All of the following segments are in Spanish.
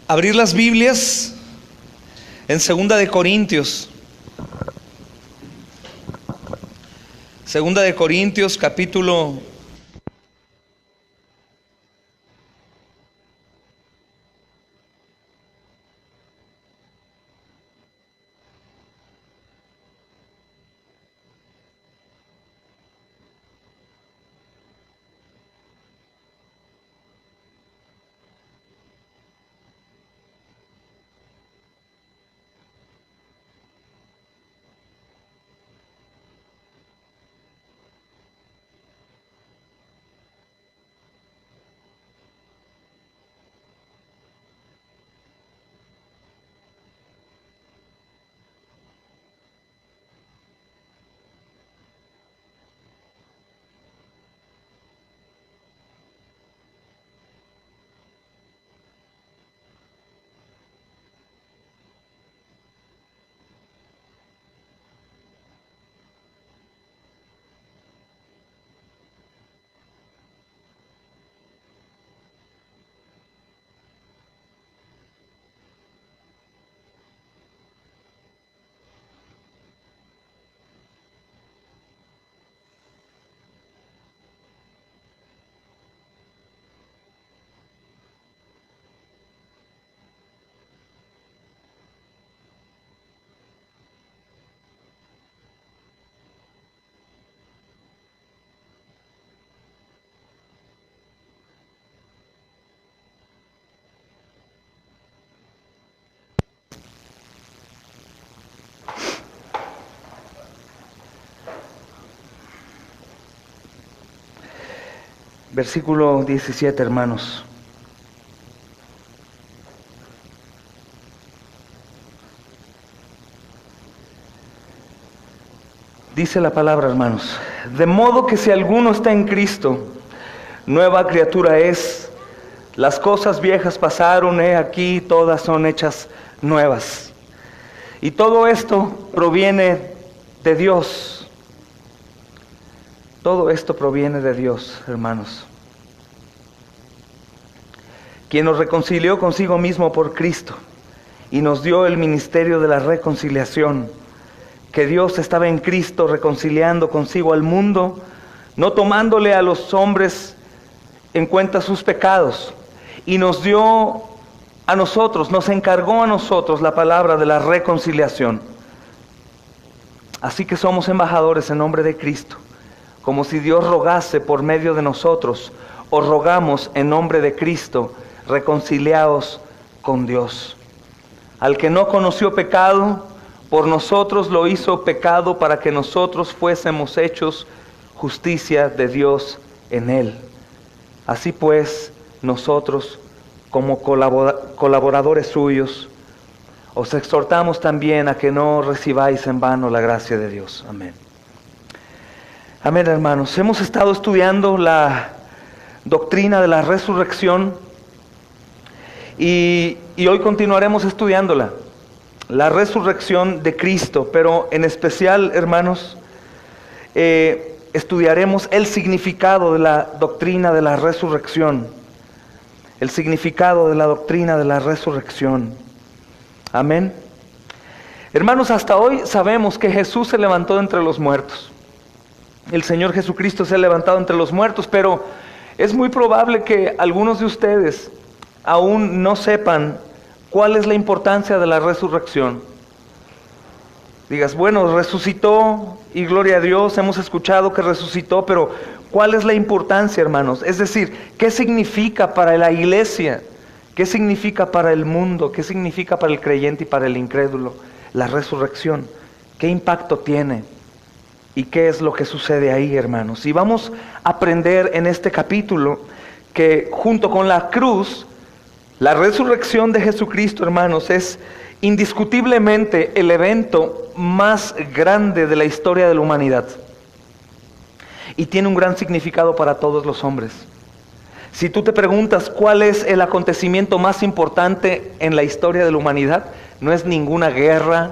abrir las Biblias en Segunda de Corintios. Segunda de Corintios, capítulo 17, hermanos. Dice la palabra, hermanos: de modo que si alguno está en Cristo, nueva criatura es. Las cosas viejas pasaron, he aquí, todas son hechas nuevas. Y todo esto proviene de Dios. Todo esto proviene de Dios, hermanos, quien nos reconcilió consigo mismo por Cristo y nos dio el ministerio de la reconciliación, que Dios estaba en Cristo reconciliando consigo al mundo, no tomándole a los hombres en cuenta sus pecados, y nos dio a nosotros, nos encargó a nosotros la palabra de la reconciliación. Así que somos embajadores en nombre de Cristo, como si Dios rogase por medio de nosotros. Os rogamos en nombre de Cristo, reconciliaos con Dios. Al que no conoció pecado, por nosotros lo hizo pecado para que nosotros fuésemos hechos justicia de Dios en él. Así pues, nosotros, como colaboradores suyos, os exhortamos también a que no recibáis en vano la gracia de Dios. Amén. Amén, hermanos. Hemos estado estudiando la doctrina de la resurrección y hoy continuaremos estudiándola. La resurrección de Cristo, pero en especial, hermanos, estudiaremos el significado de la doctrina de la resurrección. El significado de la doctrina de la resurrección. Amén. Hermanos, hasta hoy sabemos que Jesús se levantó de entre los muertos. El Señor Jesucristo se ha levantado entre los muertos, pero es muy probable que algunos de ustedes aún no sepan cuál es la importancia de la resurrección. Digas, bueno, resucitó y gloria a Dios, hemos escuchado que resucitó, pero ¿cuál es la importancia, hermanos? Es decir, ¿qué significa para la iglesia? ¿Qué significa para el mundo? ¿Qué significa para el creyente y para el incrédulo la resurrección? ¿Qué impacto tiene? ¿Y qué es lo que sucede ahí, hermanos? Y vamos a aprender en este capítulo que junto con la cruz, la resurrección de Jesucristo, hermanos, es indiscutiblemente el evento más grande de la historia de la humanidad. Y tiene un gran significado para todos los hombres. Si tú te preguntas cuál es el acontecimiento más importante en la historia de la humanidad, no es ninguna guerra,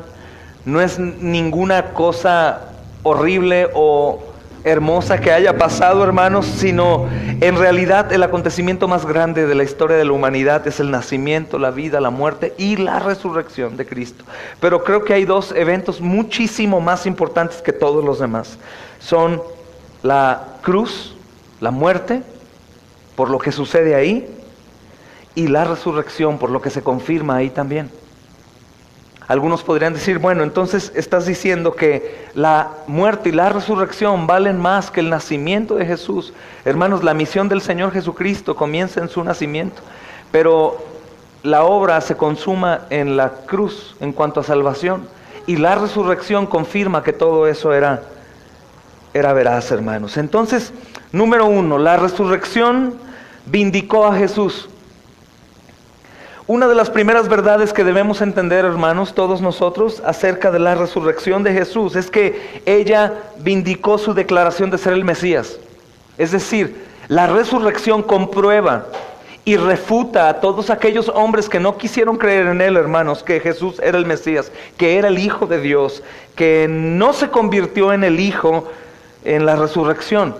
no es ninguna cosa horrible o hermosa que haya pasado, hermanos, sino en realidad el acontecimiento más grande de la historia de la humanidad es el nacimiento, la vida, la muerte y la resurrección de Cristo. Pero creo que hay dos eventos muchísimo más importantes que todos los demás. Son la cruz, la muerte, por lo que sucede ahí, y la resurrección, por lo que se confirma ahí también. Algunos podrían decir, bueno, entonces estás diciendo que la muerte y la resurrección valen más que el nacimiento de Jesús. Hermanos, la misión del Señor Jesucristo comienza en su nacimiento, pero la obra se consuma en la cruz en cuanto a salvación, y la resurrección confirma que todo eso era veraz, hermanos. Entonces, número uno, la resurrección vindicó a Jesús. Una de las primeras verdades que debemos entender, hermanos, todos nosotros, acerca de la resurrección de Jesús, es que ella vindicó su declaración de ser el Mesías. Es decir, la resurrección comprueba y refuta a todos aquellos hombres que no quisieron creer en él, hermanos, que Jesús era el Mesías, que era el Hijo de Dios, que no se convirtió en el Hijo en la resurrección,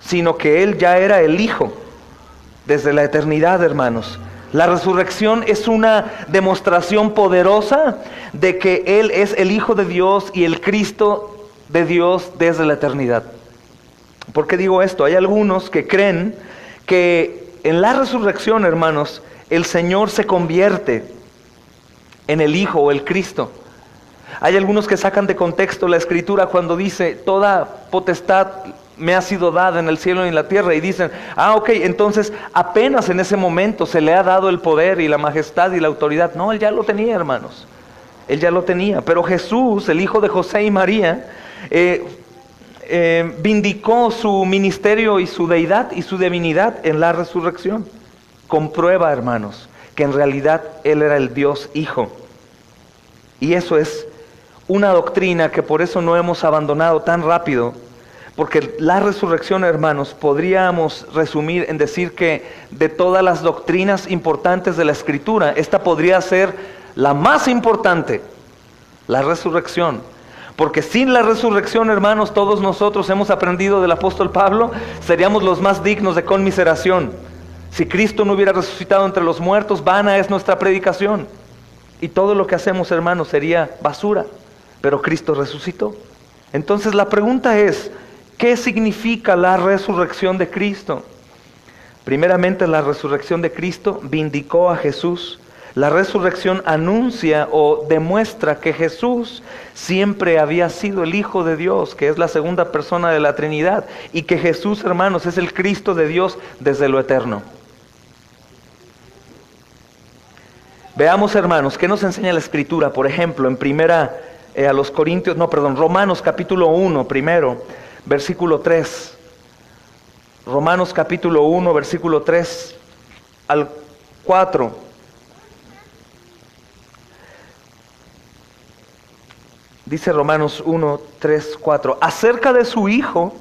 sino que él ya era el Hijo desde la eternidad, hermanos. La resurrección es una demostración poderosa de que Él es el Hijo de Dios y el Cristo de Dios desde la eternidad. ¿Por qué digo esto? Hay algunos que creen que en la resurrección, hermanos, el Señor se convierte en el Hijo o el Cristo. Hay algunos que sacan de contexto la Escritura cuando dice, toda potestad me ha sido dada en el cielo y en la tierra, y dicen, ok, entonces apenas en ese momento se le ha dado el poder y la majestad y la autoridad. No, él ya lo tenía, hermanos, él ya lo tenía. Pero Jesús, el hijo de José y María, vindicó su ministerio y su deidad y su divinidad en la resurrección. Comprueba, hermanos, que en realidad él era el Dios Hijo. Y eso es una doctrina que por eso no hemos abandonado tan rápido. Porque la resurrección, hermanos, podríamos resumir en decir que de todas las doctrinas importantes de la Escritura, esta podría ser la más importante, la resurrección. Porque sin la resurrección, hermanos, todos nosotros hemos aprendido del apóstol Pablo, seríamos los más dignos de conmiseración. Si Cristo no hubiera resucitado entre los muertos, vana es nuestra predicación. Y todo lo que hacemos, hermanos, sería basura. Pero Cristo resucitó. Entonces la pregunta es, ¿qué significa la resurrección de Cristo? Primeramente, la resurrección de Cristo vindicó a Jesús. La resurrección anuncia o demuestra que Jesús siempre había sido el Hijo de Dios, que es la segunda persona de la Trinidad, y que Jesús, hermanos, es el Cristo de Dios desde lo eterno. Veamos, hermanos, ¿qué nos enseña la Escritura? Por ejemplo, en Romanos capítulo 1, primero, versículo 3. Romanos capítulo 1, versículo 3 al 4. Dice Romanos 1, 3, 4. Acerca de su Hijo,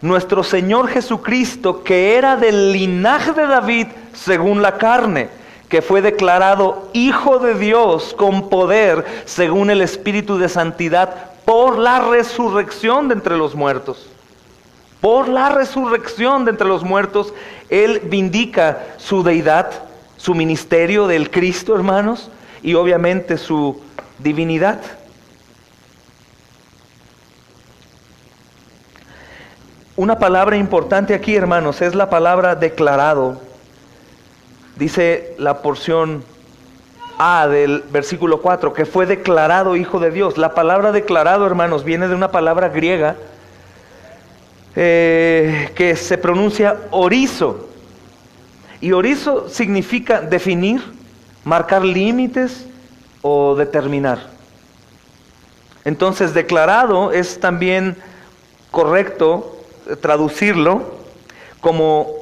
nuestro Señor Jesucristo, que era del linaje de David según la carne, que fue declarado Hijo de Dios con poder según el Espíritu de Santidad, por la resurrección de entre los muertos. Por la resurrección de entre los muertos, Él vindica su deidad, su ministerio del Cristo, hermanos, y obviamente su divinidad. Una palabra importante aquí, hermanos, es la palabra declarado. Dice la porción A del versículo 4, que fue declarado Hijo de Dios. La palabra declarado, hermanos, viene de una palabra griega que se pronuncia orizo. Y orizo significa definir, marcar límites o determinar. Entonces, declarado es también correcto traducirlo como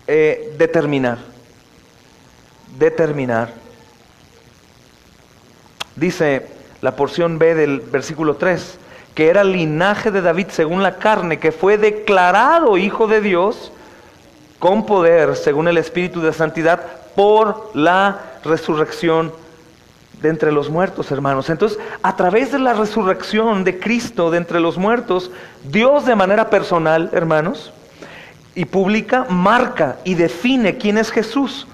determinar. Determinar. Dice la porción B del versículo 3, que era el linaje de David según la carne, que fue declarado Hijo de Dios con poder según el Espíritu de Santidad por la resurrección de entre los muertos, hermanos. Entonces, a través de la resurrección de Cristo de entre los muertos, Dios de manera personal, hermanos, y pública, marca y define quién es Jesús.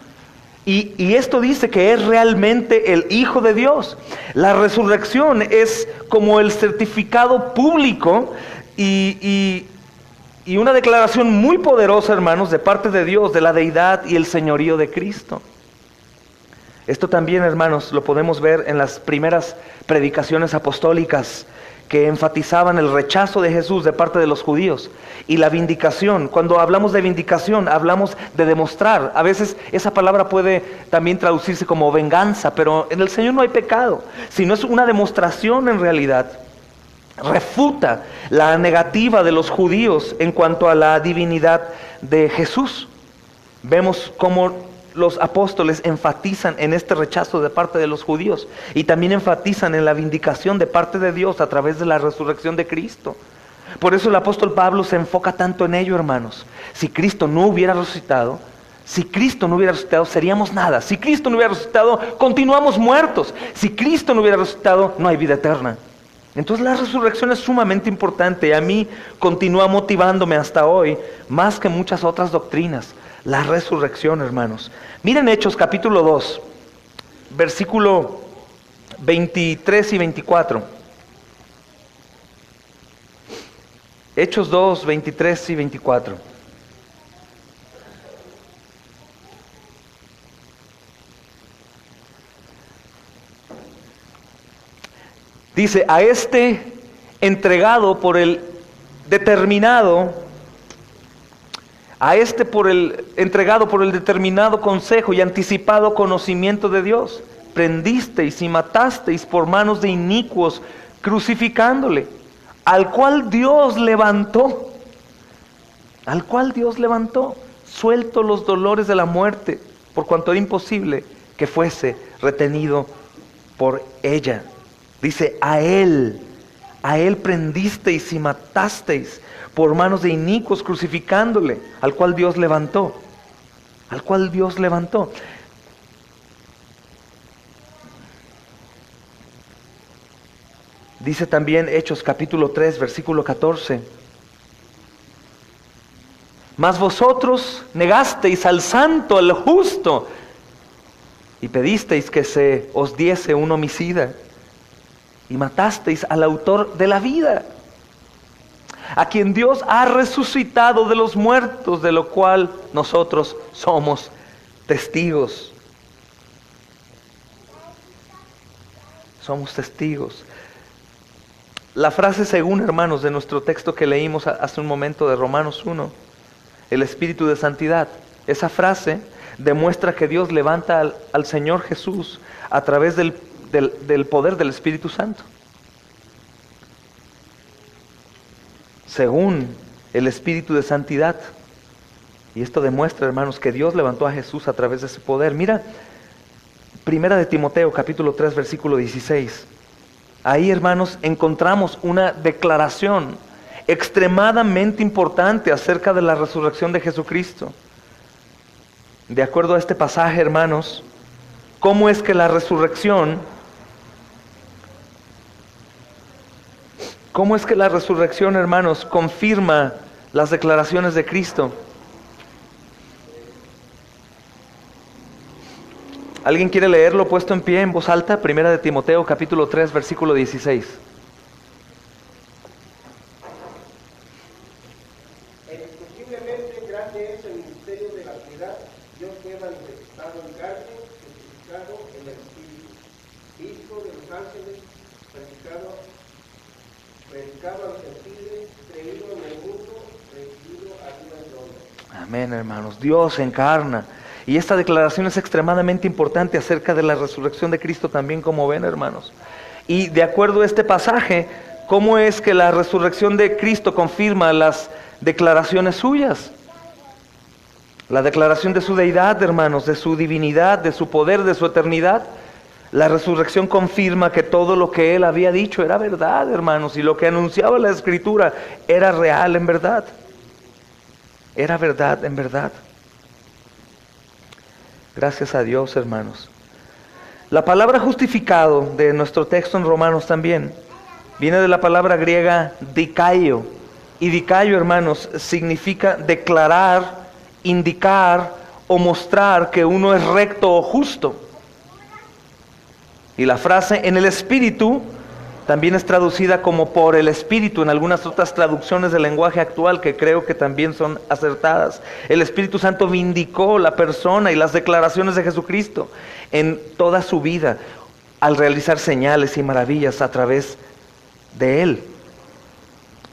Y esto dice que es realmente el Hijo de Dios. La resurrección es como el certificado público y una declaración muy poderosa, hermanos, de parte de Dios, de la deidad y el señorío de Cristo. Esto también, hermanos, lo podemos ver en las primeras predicaciones apostólicas que enfatizaban el rechazo de Jesús de parte de los judíos y la vindicación. Cuando hablamos de vindicación, hablamos de demostrar. A veces esa palabra puede también traducirse como venganza, pero en el Señor no hay pecado, sino es una demostración en realidad. Refuta la negativa de los judíos en cuanto a la divinidad de Jesús. Vemos cómo los apóstoles enfatizan en este rechazo de parte de los judíos y también enfatizan en la vindicación de parte de Dios a través de la resurrección de Cristo. Por eso el apóstol Pablo se enfoca tanto en ello, hermanos. Si Cristo no hubiera resucitado, seríamos nada. Si Cristo no hubiera resucitado, continuamos muertos. Si Cristo no hubiera resucitado, no hay vida eterna. Entonces la resurrección es sumamente importante y a mí continúa motivándome hasta hoy, más que muchas otras doctrinas. La resurrección, hermanos. Miren Hechos capítulo 2, versículo 23 y 24. Hechos 2, 23 y 24. Dice, a este entregado por el determinado consejo y anticipado conocimiento de Dios, prendisteis y matasteis por manos de inicuos, crucificándole, al cual Dios levantó, suelto los dolores de la muerte, por cuanto era imposible que fuese retenido por ella. Dice, a él prendisteis y matasteis por manos de inicuos, crucificándole, al cual Dios levantó. Dice también Hechos capítulo 3, versículo 14. Mas vosotros negasteis al santo, al justo, y pedisteis que se os diese un homicida, y matasteis al autor de la vida, a quien Dios ha resucitado de los muertos, de lo cual nosotros somos testigos. Somos testigos. La frase según, hermanos, de nuestro texto que leímos hace un momento de Romanos 1, el Espíritu de Santidad, esa frase demuestra que Dios levanta al Señor Jesús a través del poder del Espíritu Santo. Según el Espíritu de Santidad. Y esto demuestra, hermanos, que Dios levantó a Jesús a través de ese poder. Mira, Primera de Timoteo, capítulo 3, versículo 16. Ahí, hermanos, encontramos una declaración extremadamente importante acerca de la resurrección de Jesucristo. De acuerdo a este pasaje, hermanos, ¿cómo es que la resurrección, hermanos, confirma las declaraciones de Cristo? ¿Alguien quiere leerlo puesto en pie en voz alta? Primera de Timoteo, capítulo 3, versículo 16. Indiscutiblemente grande es el misterio de la piedad. Dios fue manifestado en carne, crucificado en el Espíritu, visto de los ángeles, predicado a los gentiles, creído en el mundo, recibido arriba en gloria. Amén, hermanos. Dios se encarna. Y esta declaración es extremadamente importante acerca de la resurrección de Cristo también, como ven, hermanos. Y de acuerdo a este pasaje, ¿cómo es que la resurrección de Cristo confirma las declaraciones suyas? La declaración de su deidad, hermanos, de su divinidad, de su poder, de su eternidad. La resurrección confirma que todo lo que Él había dicho era verdad, hermanos, y lo que anunciaba la Escritura era real en verdad. Era verdad en verdad. Gracias a Dios, hermanos. La palabra justificado de nuestro texto en Romanos también viene de la palabra griega dikaio. Y dikaio, hermanos, significa declarar, indicar o mostrar que uno es recto o justo. Y la frase en el Espíritu también es traducida como por el Espíritu en algunas otras traducciones del lenguaje actual que creo que también son acertadas. El Espíritu Santo vindicó la persona y las declaraciones de Jesucristo en toda su vida al realizar señales y maravillas a través de Él.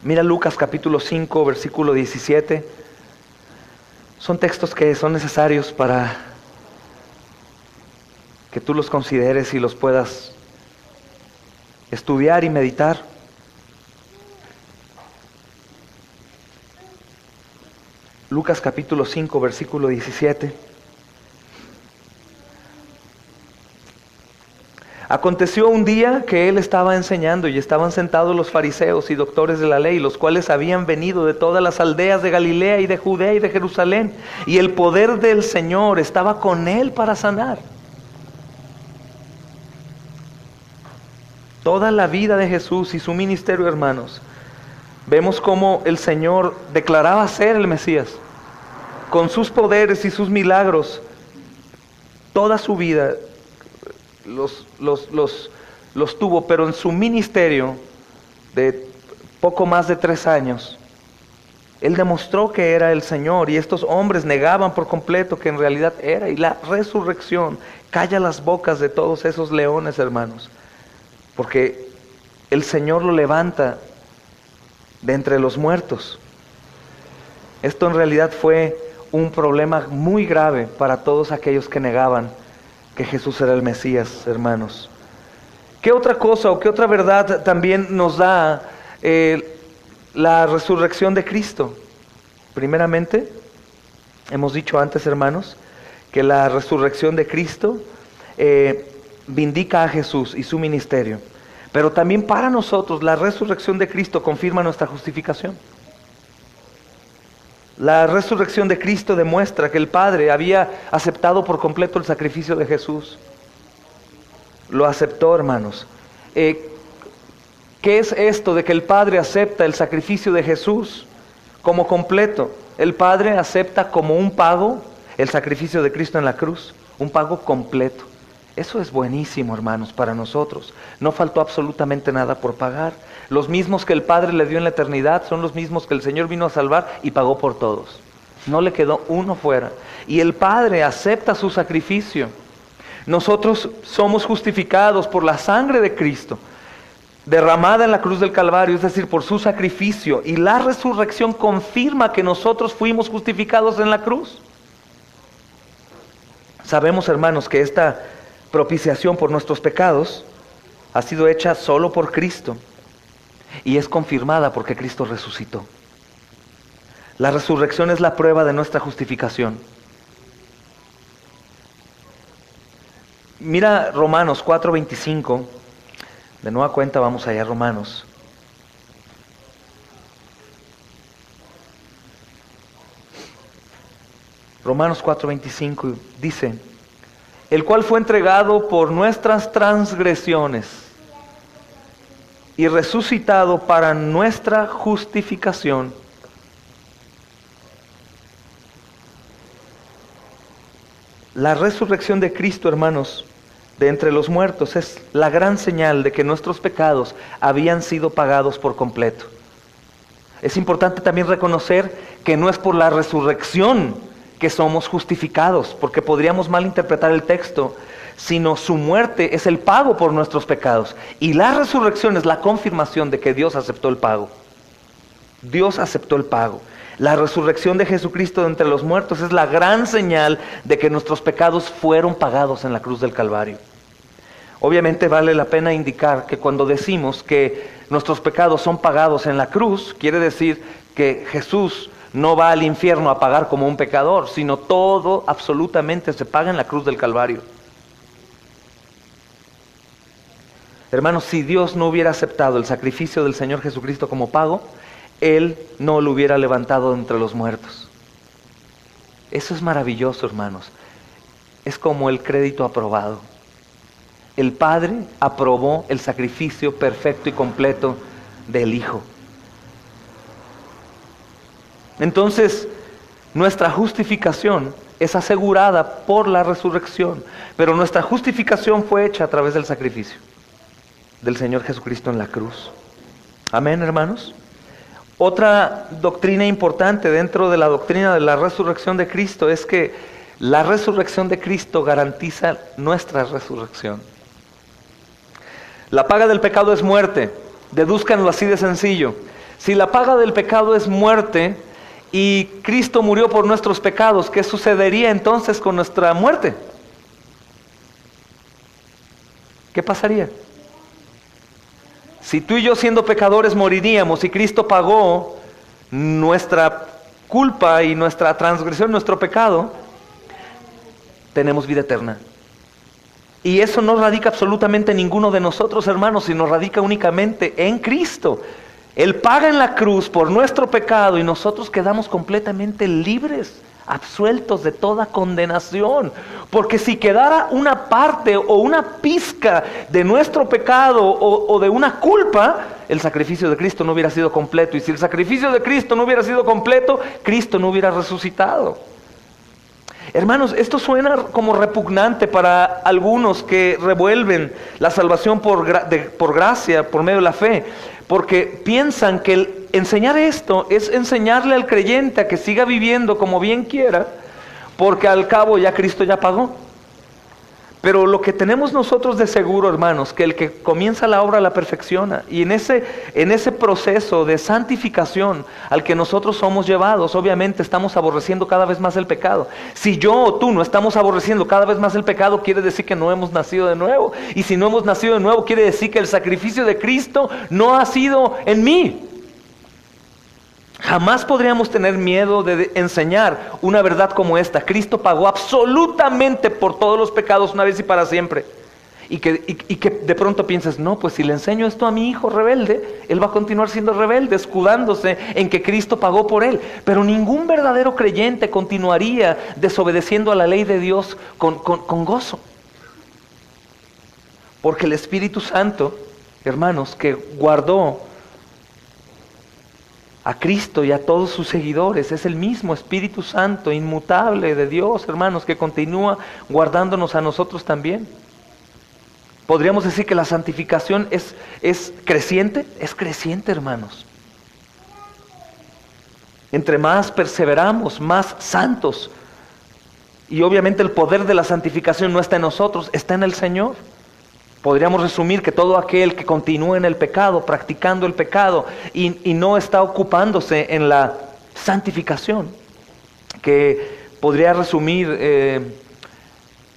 Mira Lucas capítulo 5, versículo 17. Son textos que son necesarios para que tú los consideres y los puedas estudiar y meditar. Lucas capítulo 5, versículo 17. Aconteció un día que él estaba enseñando y estaban sentados los fariseos y doctores de la ley, los cuales habían venido de todas las aldeas de Galilea y de Judea y de Jerusalén, y el poder del Señor estaba con él para sanar. Toda la vida de Jesús y su ministerio, hermanos, vemos cómo el Señor declaraba ser el Mesías. Con sus poderes y sus milagros, toda su vida los tuvo, pero en su ministerio de poco más de 3 años, Él demostró que era el Señor y estos hombres negaban por completo que en realidad era. Y la resurrección calla las bocas de todos esos leones, hermanos. Porque el Señor lo levanta de entre los muertos. Esto en realidad fue un problema muy grave para todos aquellos que negaban que Jesús era el Mesías, hermanos. ¿Qué otra cosa o qué otra verdad también nos da la resurrección de Cristo? Primeramente, hemos dicho antes, hermanos, que la resurrección de Cristo vindica a Jesús y su ministerio. Pero también para nosotros la resurrección de Cristo confirma nuestra justificación. La resurrección de Cristo demuestra que el Padre había aceptado por completo el sacrificio de Jesús. Lo aceptó, hermanos. ¿Qué es esto de que el Padre acepta el sacrificio de Jesús como completo? El Padre acepta como un pago el sacrificio de Cristo en la cruz, un pago completo. Eso es buenísimo, hermanos, para nosotros. No faltó absolutamente nada por pagar. Los mismos que el Padre le dio en la eternidad son los mismos que el Señor vino a salvar y pagó por todos. No le quedó uno fuera. Y el Padre acepta su sacrificio. Nosotros somos justificados por la sangre de Cristo, derramada en la cruz del Calvario, es decir, por su sacrificio. Y la resurrección confirma que nosotros fuimos justificados en la cruz. Sabemos, hermanos, que esta propiciación por nuestros pecados ha sido hecha solo por Cristo y es confirmada porque Cristo resucitó. La resurrección es la prueba de nuestra justificación. Mira Romanos 4:25. De nueva cuenta vamos allá a Romanos. Romanos 4:25 dice: el cual fue entregado por nuestras transgresiones y resucitado para nuestra justificación. La resurrección de Cristo, hermanos, de entre los muertos, es la gran señal de que nuestros pecados habían sido pagados por completo. Es importante también reconocer que no es por la resurrección que somos justificados, porque podríamos malinterpretar el texto, sino su muerte es el pago por nuestros pecados. Y la resurrección es la confirmación de que Dios aceptó el pago. Dios aceptó el pago. La resurrección de Jesucristo de entre los muertos es la gran señal de que nuestros pecados fueron pagados en la cruz del Calvario. Obviamente vale la pena indicar que cuando decimos que nuestros pecados son pagados en la cruz, quiere decir que Jesús no va al infierno a pagar como un pecador, sino todo absolutamente se paga en la cruz del Calvario. Hermanos, si Dios no hubiera aceptado el sacrificio del Señor Jesucristo como pago, Él no lo hubiera levantado de entre los muertos. Eso es maravilloso, hermanos. Es como el crédito aprobado. el Padre aprobó el sacrificio perfecto y completo del Hijo. Entonces, nuestra justificación es asegurada por la resurrección, pero nuestra justificación fue hecha a través del sacrificio del Señor Jesucristo en la cruz. Amén, hermanos. Otra doctrina importante dentro de la doctrina de la resurrección de Cristo es que la resurrección de Cristo garantiza nuestra resurrección. La paga del pecado es muerte. Dedúzcanlo así de sencillo. Si la paga del pecado es muerte y Cristo murió por nuestros pecados, ¿qué sucedería entonces con nuestra muerte? ¿Qué pasaría? Si tú y yo siendo pecadores moriríamos y Cristo pagó nuestra culpa y nuestra transgresión, nuestro pecado, tenemos vida eterna. Y eso no radica absolutamente en ninguno de nosotros, hermanos, sino radica únicamente en Cristo. Él paga en la cruz por nuestro pecado y nosotros quedamos completamente libres, absueltos de toda condenación. Porque si quedara una parte o una pizca de nuestro pecado o de una culpa, el sacrificio de Cristo no hubiera sido completo. Y si el sacrificio de Cristo no hubiera sido completo, Cristo no hubiera resucitado. Hermanos, esto suena como repugnante para algunos que revuelven la salvación por gracia, por medio de la fe, porque piensan que el enseñar esto es enseñarle al creyente a que siga viviendo como bien quiera, porque al cabo ya Cristo ya pagó. Pero lo que tenemos nosotros de seguro, hermanos, que el que comienza la obra la perfecciona. Y en ese proceso de santificación al que nosotros somos llevados, obviamente estamos aborreciendo cada vez más el pecado. Si yo o tú no estamos aborreciendo cada vez más el pecado, quiere decir que no hemos nacido de nuevo. Y si no hemos nacido de nuevo, quiere decir que el sacrificio de Cristo no ha sido en mí. Jamás podríamos tener miedo de enseñar una verdad como esta. Cristo pagó absolutamente por todos los pecados una vez y para siempre. Y que de pronto piensas, no, pues si le enseño esto a mi hijo rebelde, él va a continuar siendo rebelde, escudándose en que Cristo pagó por él. Pero ningún verdadero creyente continuaría desobedeciendo a la ley de Dios con gozo. Porque el Espíritu Santo, hermanos, que guardó a Cristo y a todos sus seguidores, es el mismo Espíritu Santo inmutable de Dios, hermanos, que continúa guardándonos a nosotros también. ¿Podríamos decir que la santificación es creciente? Es creciente, hermanos. Entre más perseveramos, más santos. Y obviamente el poder de la santificación no está en nosotros, está en el Señor. Podríamos resumir que todo aquel que continúa en el pecado, practicando el pecado y no está ocupándose en la santificación, que podría resumir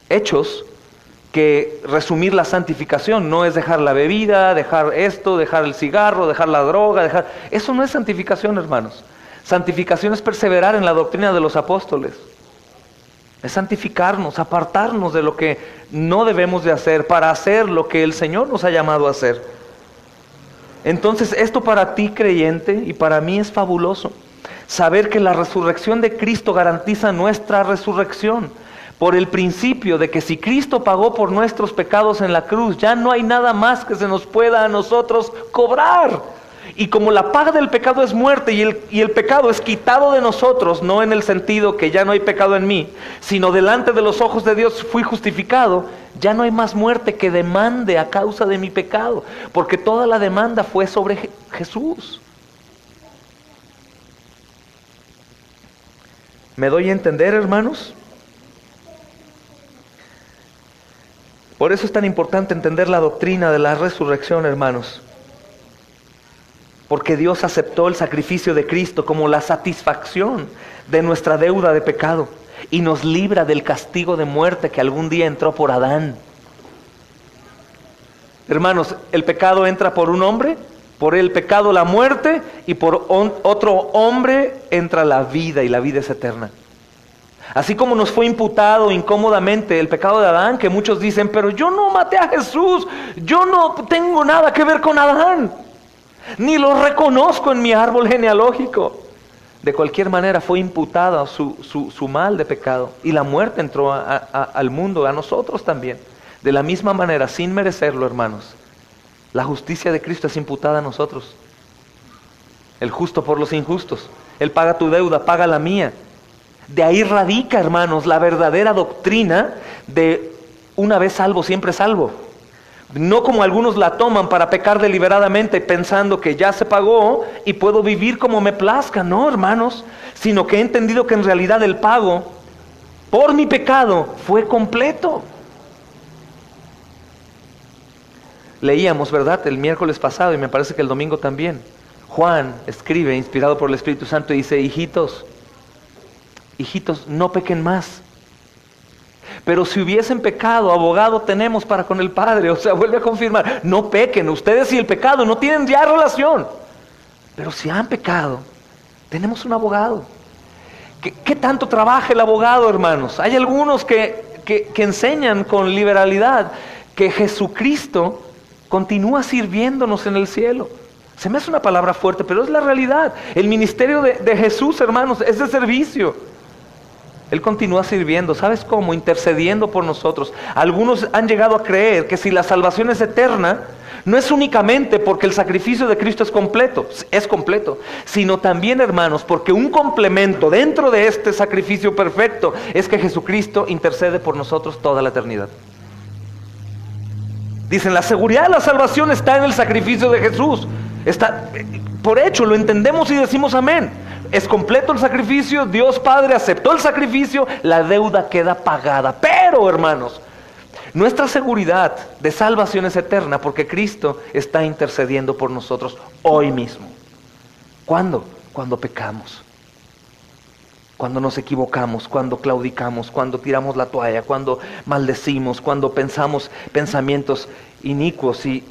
Hechos, que resumir la santificación no es dejar la bebida, dejar esto, dejar el cigarro, dejar la droga, eso no es santificación, hermanos. Santificación es perseverar en la doctrina de los apóstoles. Es santificarnos, apartarnos de lo que no debemos de hacer para hacer lo que el Señor nos ha llamado a hacer. Entonces esto para ti creyente y para mí es fabuloso. Saber que la resurrección de Cristo garantiza nuestra resurrección. Por el principio de que si Cristo pagó por nuestros pecados en la cruz, ya no hay nada más que se nos pueda a nosotros cobrar. Y como la paga del pecado es muerte y el pecado es quitado de nosotros, no en el sentido que ya no hay pecado en mí, sino delante de los ojos de Dios fui justificado, ya no hay más muerte que demande a causa de mi pecado, porque toda la demanda fue sobre Jesús. ¿Me doy a entender, hermanos? Por eso es tan importante entender la doctrina de la resurrección, hermanos. Porque Dios aceptó el sacrificio de Cristo como la satisfacción de nuestra deuda de pecado y nos libra del castigo de muerte que algún día entró por Adán. Hermanos, el pecado entra por un hombre, por el pecado la muerte y por otro hombre entra la vida y la vida es eterna. Así como nos fue imputado incómodamente el pecado de Adán, que muchos dicen, pero yo no maté a Jesús, yo no tengo nada que ver con Adán. Ni lo reconozco en mi árbol genealógico. De cualquier manera fue imputada su mal de pecado. Y la muerte entró al mundo, a nosotros también. De la misma manera, sin merecerlo, hermanos, la justicia de Cristo es imputada a nosotros. El justo por los injustos. Él paga tu deuda, paga la mía. De ahí radica, hermanos, la verdadera doctrina de una vez salvo, siempre salvo. No como algunos la toman para pecar deliberadamente pensando que ya se pagó y puedo vivir como me plazca. No, hermanos, sino que he entendido que en realidad el pago por mi pecado fue completo. Leíamos, ¿verdad?, el miércoles pasado y me parece que el domingo también. Juan escribe, inspirado por el Espíritu Santo, y dice: hijitos, no pequen más. Pero si hubiesen pecado, abogado tenemos para con el Padre. O sea, vuelve a confirmar, no pequen, ustedes y el pecado no tienen ya relación. Pero si han pecado, tenemos un abogado. ¿Qué tanto trabaja el abogado, hermanos? Hay algunos que enseñan con liberalidad que Jesucristo continúa sirviéndonos en el cielo. Se me hace una palabra fuerte, pero es la realidad. El ministerio de Jesús, hermanos, es de servicio. Él continúa sirviendo. ¿Sabes cómo? Intercediendo por nosotros. Algunos han llegado a creer que si la salvación es eterna, no es únicamente porque el sacrificio de Cristo es completo, sino también, hermanos, porque un complemento dentro de este sacrificio perfecto es que Jesucristo intercede por nosotros toda la eternidad. Dicen, la seguridad de la salvación está en el sacrificio de Jesús. Está por hecho, lo entendemos y decimos amén. Es completo el sacrificio, Dios Padre aceptó el sacrificio, la deuda queda pagada. Pero, hermanos, nuestra seguridad de salvación es eterna porque Cristo está intercediendo por nosotros hoy mismo. ¿Cuándo? Cuando pecamos, cuando nos equivocamos, cuando claudicamos, cuando tiramos la toalla, cuando maldecimos, cuando pensamos pensamientos inicuos y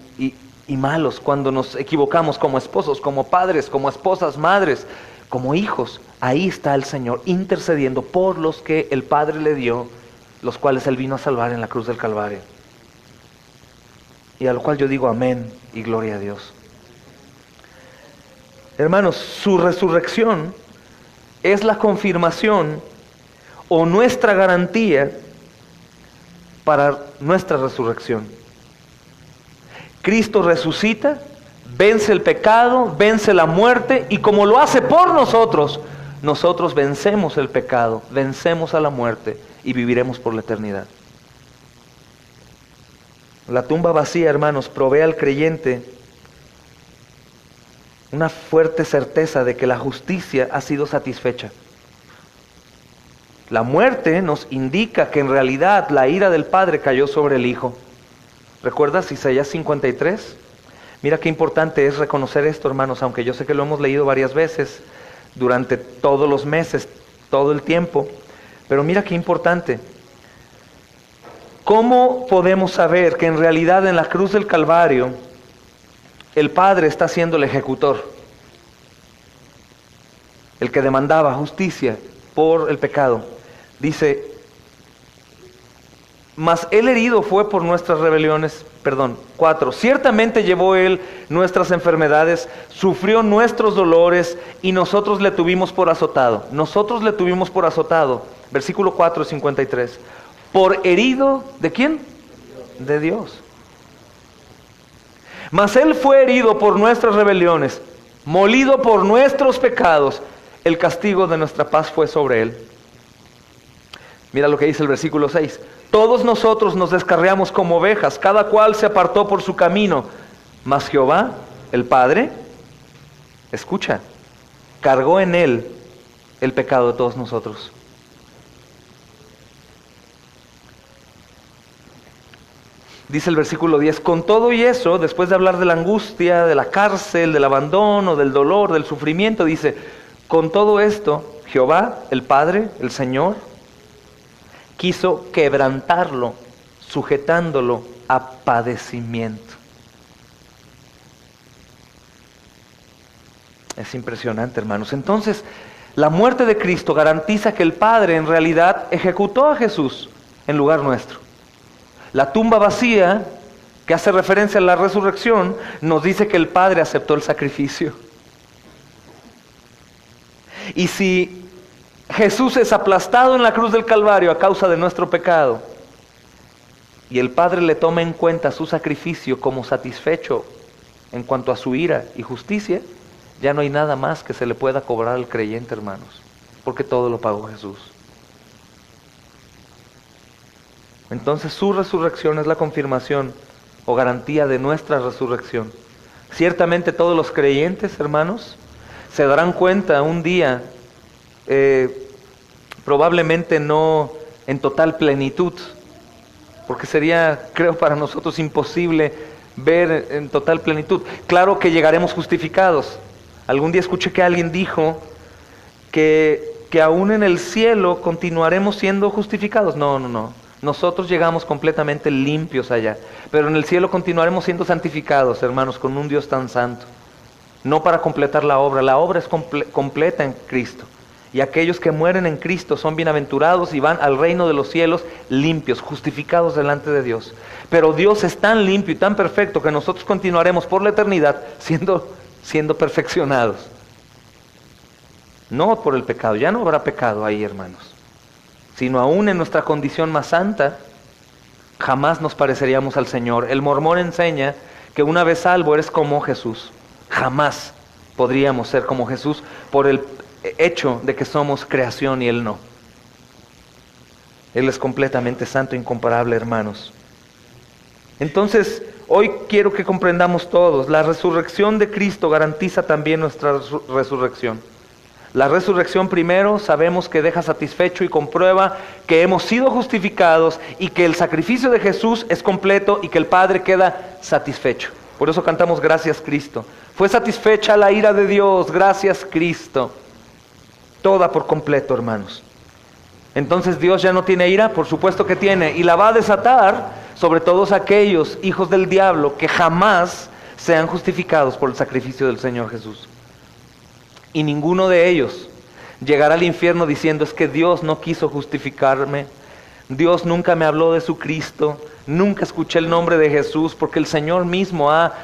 malos, cuando nos equivocamos como esposos, como padres, como esposas, madres, como hijos. Ahí está el Señor intercediendo por los que el Padre le dio, los cuales Él vino a salvar en la cruz del Calvario. Y a lo cual yo digo amén y gloria a Dios. Hermanos, su resurrección es la confirmación o nuestra garantía para nuestra resurrección. Cristo resucita, vence el pecado, vence la muerte, y como lo hace por nosotros, nosotros vencemos el pecado, vencemos a la muerte y viviremos por la eternidad. La tumba vacía, hermanos, provee al creyente una fuerte certeza de que la justicia ha sido satisfecha. La muerte nos indica que en realidad la ira del Padre cayó sobre el Hijo. ¿Recuerdas Isaías 53? Mira qué importante es reconocer esto, hermanos, aunque yo sé que lo hemos leído varias veces durante todos los meses, todo el tiempo, pero mira qué importante. ¿Cómo podemos saber que en realidad en la cruz del Calvario el Padre está siendo el ejecutor? El que demandaba justicia por el pecado. Dice, mas Él herido fue por nuestras rebeliones, 4, ciertamente llevó Él nuestras enfermedades, sufrió nuestros dolores y nosotros le tuvimos por azotado. Nosotros le tuvimos por azotado, versículo 4, 53. Por herido, ¿de quién? De Dios. Mas Él fue herido por nuestras rebeliones, molido por nuestros pecados, el castigo de nuestra paz fue sobre Él. Mira lo que dice el versículo 6. Todos nosotros nos descarriamos como ovejas, cada cual se apartó por su camino, mas Jehová, el Padre, escucha, cargó en Él el pecado de todos nosotros. Dice el versículo 10, con todo y eso, después de hablar de la angustia, de la cárcel, del abandono, del dolor, del sufrimiento, dice, con todo esto, Jehová, el Padre, el Señor, quiso quebrantarlo, sujetándolo a padecimiento. Es impresionante, hermanos. Entonces, la muerte de Cristo garantiza que el Padre en realidad ejecutó a Jesús en lugar nuestro. La tumba vacía, que hace referencia a la resurrección, nos dice que el Padre aceptó el sacrificio. Y si Jesús es aplastado en la cruz del Calvario a causa de nuestro pecado, y el Padre le toma en cuenta su sacrificio como satisfecho en cuanto a su ira y justicia, ya no hay nada más que se le pueda cobrar al creyente, hermanos, porque todo lo pagó Jesús. Entonces su resurrección es la confirmación o garantía de nuestra resurrección. Ciertamente todos los creyentes, hermanos, se darán cuenta un día, probablemente no en total plenitud, porque sería, creo, para nosotros imposible ver en total plenitud. Claro que llegaremos justificados. Algún día escuché que alguien dijo que aún en el cielo continuaremos siendo justificados. No. Nosotros llegamos completamente limpios allá, pero en el cielo continuaremos siendo santificados, hermanos, con un Dios tan santo. No para completar la obra es completa en Cristo. Y aquellos que mueren en Cristo son bienaventurados y van al reino de los cielos limpios, justificados delante de Dios. Pero Dios es tan limpio y tan perfecto que nosotros continuaremos por la eternidad siendo perfeccionados. No por el pecado, ya no habrá pecado ahí, hermanos. Sino aún en nuestra condición más santa, jamás nos pareceríamos al Señor. El mormón enseña que una vez salvo eres como Jesús. Jamás podríamos ser como Jesús por el hecho de que somos creación y Él no. Él es completamente santo, incomparable, hermanos. Entonces, hoy quiero que comprendamos todos, la resurrección de Cristo garantiza también nuestra resurrección. La resurrección primero sabemos que deja satisfecho y comprueba que hemos sido justificados y que el sacrificio de Jesús es completo y que el Padre queda satisfecho. Por eso cantamos gracias Cristo. Fue satisfecha la ira de Dios, gracias Cristo. Toda por completo, hermanos. Entonces Dios ya no tiene ira, por supuesto que tiene, y la va a desatar sobre todos aquellos hijos del diablo que jamás sean justificados por el sacrificio del Señor Jesús. Y ninguno de ellos llegará al infierno diciendo es que Dios no quiso justificarme, Dios nunca me habló de su Cristo, nunca escuché el nombre de Jesús, porque el Señor mismo ha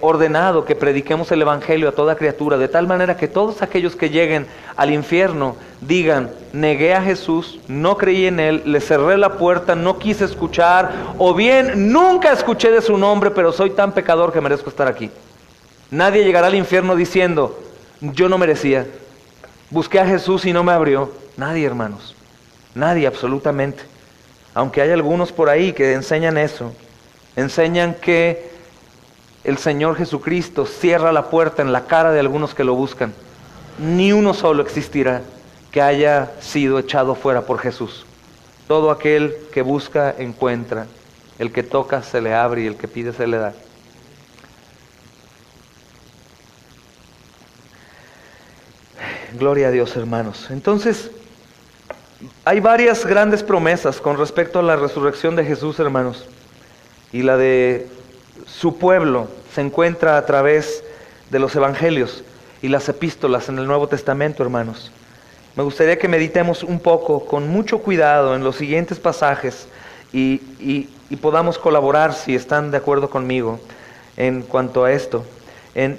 ordenado que prediquemos el Evangelio a toda criatura, de tal manera que todos aquellos que lleguen al infierno digan, negué a Jesús, no creí en Él, le cerré la puerta, no quise escuchar, o bien nunca escuché de su nombre, pero soy tan pecador que merezco estar aquí. Nadie llegará al infierno diciendo, yo no merecía, busqué a Jesús y no me abrió. Nadie, hermanos, nadie, absolutamente. Aunque hay algunos por ahí que enseñan eso, enseñan que el Señor Jesucristo cierra la puerta en la cara de algunos que lo buscan. Ni uno solo existirá que haya sido echado fuera por Jesús. Todo aquel que busca, encuentra. El que toca, se le abre, y el que pide, se le da. Gloria a Dios, hermanos. Entonces, hay varias grandes promesas con respecto a la resurrección de Jesús, hermanos. Y la de su pueblo se encuentra a través de los evangelios y las epístolas en el Nuevo Testamento, hermanos. Me gustaría que meditemos un poco, con mucho cuidado, en los siguientes pasajes y podamos colaborar, si están de acuerdo conmigo, en cuanto a esto.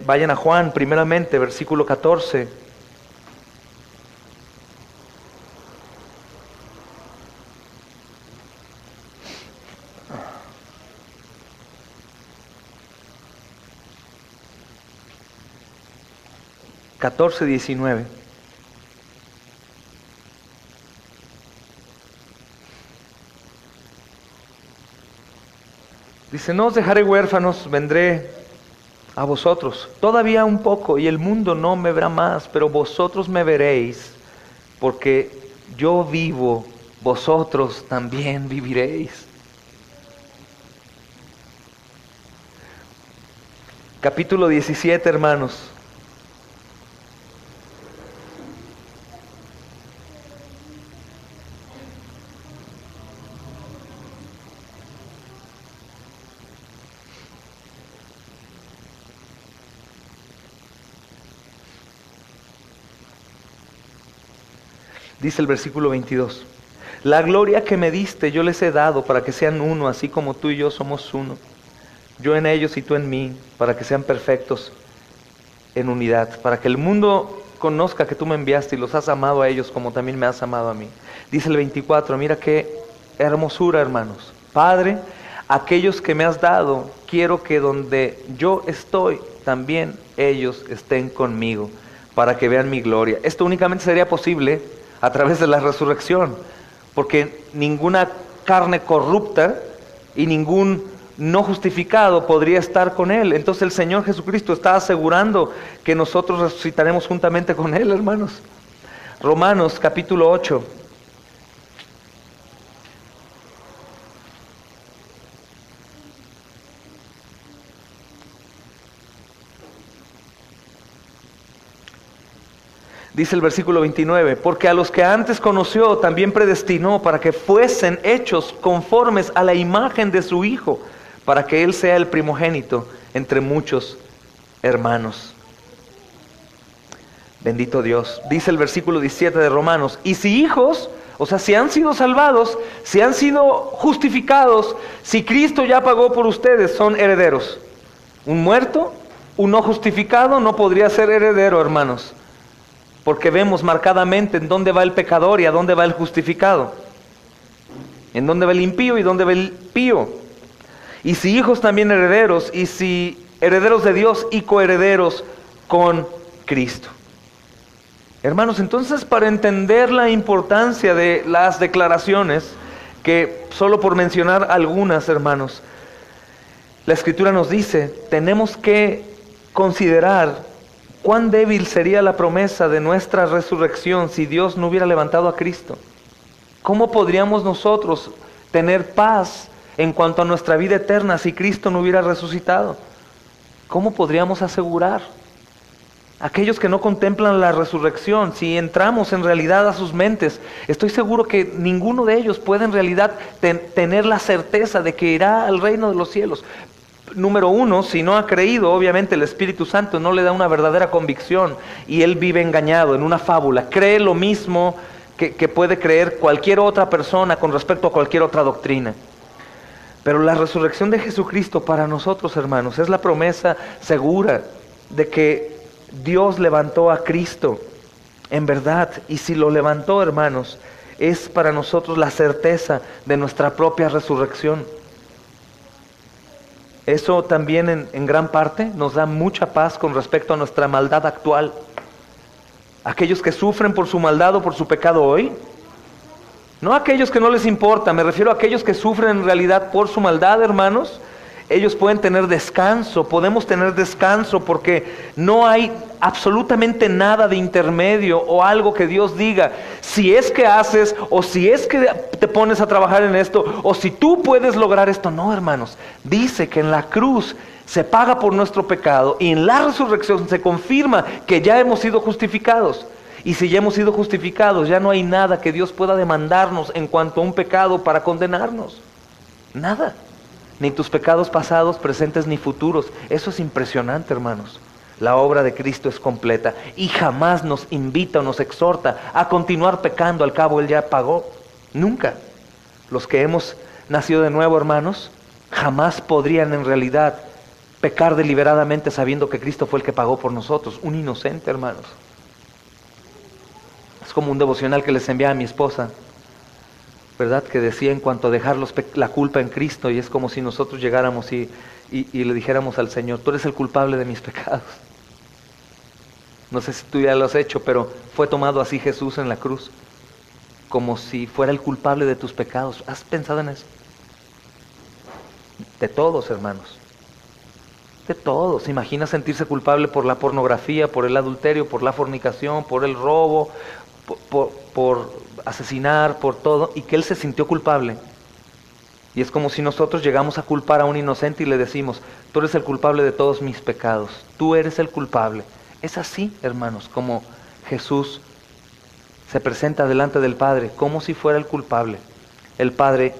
Vayan a Juan, primeramente, versículo 14. ...14, 19... dice, no os dejaré huérfanos, vendré a vosotros. Todavía un poco y el mundo no me verá más, pero vosotros me veréis, porque yo vivo, vosotros también viviréis. Capítulo 17, hermanos. Dice el versículo 22, la gloria que me diste yo les he dado para que sean uno, así como tú y yo somos uno. Yo en ellos y tú en mí, para que sean perfectos en unidad, para que el mundo conozca que tú me enviaste y los has amado a ellos como también me has amado a mí. Dice el 24, mira qué hermosura, hermanos. Padre, aquellos que me has dado, quiero que donde yo estoy, también ellos estén conmigo, para que vean mi gloria. Esto únicamente sería posible a través de la resurrección, porque ninguna carne corrupta y ningún no justificado podría estar con Él. Entonces el Señor Jesucristo está asegurando que nosotros resucitaremos juntamente con Él, hermanos. Romanos capítulo 8. Dice el versículo 29, porque a los que antes conoció también predestinó para que fuesen hechos conformes a la imagen de su Hijo, para que Él sea el primogénito entre muchos hermanos. Bendito Dios. Dice el versículo 17 de Romanos, y si hijos, o sea, si han sido salvados, si han sido justificados, si Cristo ya pagó por ustedes, son herederos. Un muerto, un no justificado no podría ser heredero, hermanos. Porque vemos marcadamente en dónde va el pecador y a dónde va el justificado. En dónde va el impío y dónde va el pío. Y si hijos también herederos, y si herederos de Dios y coherederos con Cristo. Hermanos, entonces para entender la importancia de las declaraciones, que solo por mencionar algunas, hermanos, la Escritura nos dice, tenemos que considerar cuán débil sería la promesa de nuestra resurrección si Dios no hubiera levantado a Cristo. ¿Cómo podríamos nosotros tener paz en cuanto a nuestra vida eterna si Cristo no hubiera resucitado? ¿Cómo podríamos asegurar? Aquellos que no contemplan la resurrección, si entramos en realidad a sus mentes, estoy seguro que ninguno de ellos puede en realidad tener la certeza de que irá al reino de los cielos. Número uno, si no ha creído, obviamente el Espíritu Santo no le da una verdadera convicción y él vive engañado en una fábula. Cree lo mismo que puede creer cualquier otra persona con respecto a cualquier otra doctrina. Pero la resurrección de Jesucristo para nosotros, hermanos, es la promesa segura de que Dios levantó a Cristo en verdad. Y si lo levantó, hermanos, es para nosotros la certeza de nuestra propia resurrección. Eso también en gran parte nos da mucha paz con respecto a nuestra maldad actual. Aquellos que sufren por su maldad o por su pecado hoy, no aquellos que no les importa, me refiero a aquellos que sufren en realidad por su maldad, hermanos. Ellos pueden tener descanso, podemos tener descanso porque no hay absolutamente nada de intermedio o algo que Dios diga, si es que haces o si es que te pones a trabajar en esto o si tú puedes lograr esto. No, hermanos, dice que en la cruz se paga por nuestro pecado y en la resurrección se confirma que ya hemos sido justificados. Y si ya hemos sido justificados, ya no hay nada que Dios pueda demandarnos en cuanto a un pecado para condenarnos. Nada. Ni tus pecados pasados, presentes ni futuros. Eso es impresionante, hermanos. La obra de Cristo es completa y jamás nos invita o nos exhorta a continuar pecando. Al cabo Él ya pagó. Nunca. Los que hemos nacido de nuevo, hermanos, jamás podrían en realidad pecar deliberadamente sabiendo que Cristo fue el que pagó por nosotros. Un inocente, hermanos. Es como un devocional que les enviaba a mi esposa, ¿verdad? Que decía en cuanto a dejar la culpa en Cristo, y es como si nosotros llegáramos y le dijéramos al Señor, tú eres el culpable de mis pecados. No sé si tú ya lo has hecho, pero fue tomado así Jesús en la cruz, como si fuera el culpable de tus pecados. ¿Has pensado en eso? De todos, hermanos. De todos. ¿Se imagina sentirse culpable por la pornografía, por el adulterio, por la fornicación, por el robo, por asesinar, por todo, y que Él se sintió culpable? Y es como si nosotros llegamos a culpar a un inocente y le decimos, tú eres el culpable de todos mis pecados, tú eres el culpable. Es así, hermanos, como Jesús se presenta delante del Padre, como si fuera el culpable. El Padre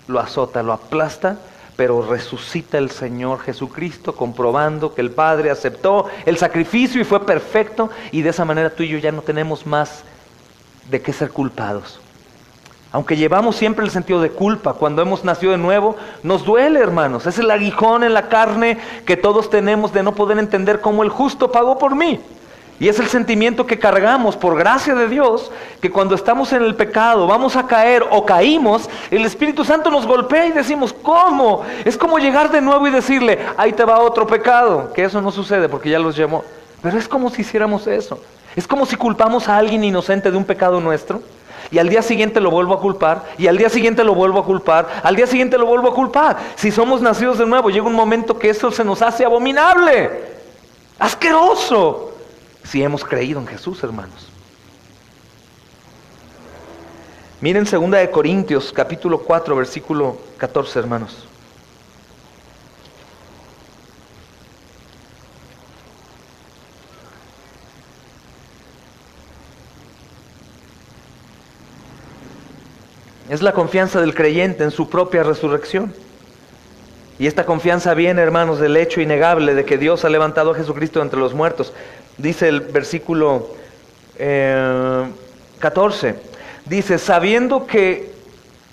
lo azota, lo aplasta, pero resucita el Señor Jesucristo, comprobando que el Padre aceptó el sacrificio y fue perfecto, y de esa manera tú y yo ya no tenemos más de qué ser culpados. Aunque llevamos siempre el sentido de culpa, cuando hemos nacido de nuevo, nos duele, hermanos. Es el aguijón en la carne que todos tenemos de no poder entender cómo el justo pagó por mí. Y es el sentimiento que cargamos por gracia de Dios, que cuando estamos en el pecado, vamos a caer o caímos, el Espíritu Santo nos golpea y decimos, ¿cómo? Es como llegar de nuevo y decirle, ahí te va otro pecado, que eso no sucede porque ya los llamó. Pero es como si hiciéramos eso. Es como si culpamos a alguien inocente de un pecado nuestro, y al día siguiente lo vuelvo a culpar, y al día siguiente lo vuelvo a culpar, al día siguiente lo vuelvo a culpar. Si somos nacidos de nuevo, llega un momento que eso se nos hace abominable, asqueroso. Si hemos creído en Jesús, hermanos. Miren 2 de Corintios, capítulo 4, versículo 14, hermanos. Es la confianza del creyente en su propia resurrección. Y esta confianza viene, hermanos, del hecho innegable de que Dios ha levantado a Jesucristo entre los muertos. Dice el versículo 14, dice, sabiendo que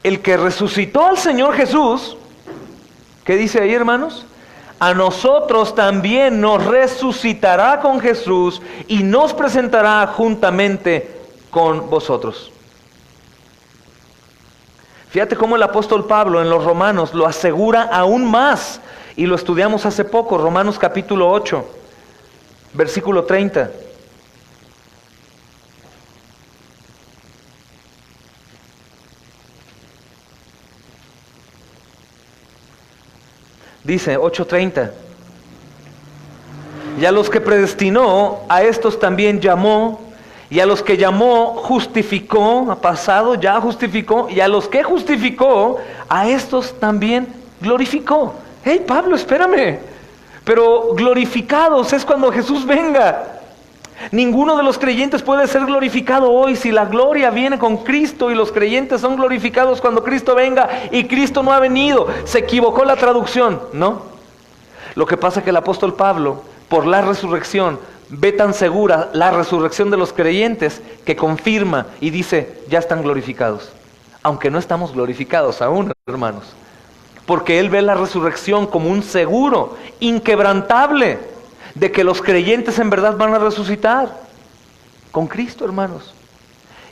el que resucitó al Señor Jesús, ¿qué dice ahí, hermanos? A nosotros también nos resucitará con Jesús y nos presentará juntamente con vosotros. Fíjate cómo el apóstol Pablo en los Romanos lo asegura aún más, y lo estudiamos hace poco, Romanos capítulo 8. Versículo 30. Dice 8:30. Y a los que predestinó, a estos también llamó, y a los que llamó, justificó, ha pasado, ya justificó, y a los que justificó, a estos también glorificó. Hey, Pablo, espérame. Pero glorificados es cuando Jesús venga. Ninguno de los creyentes puede ser glorificado hoy si la gloria viene con Cristo, y los creyentes son glorificados cuando Cristo venga, y Cristo no ha venido. Se equivocó la traducción, ¿no? Lo que pasa es que el apóstol Pablo, por la resurrección, ve tan segura la resurrección de los creyentes que confirma y dice, ya están glorificados. Aunque no estamos glorificados aún, hermanos. Porque él ve la resurrección como un seguro inquebrantable de que los creyentes en verdad van a resucitar con Cristo, hermanos.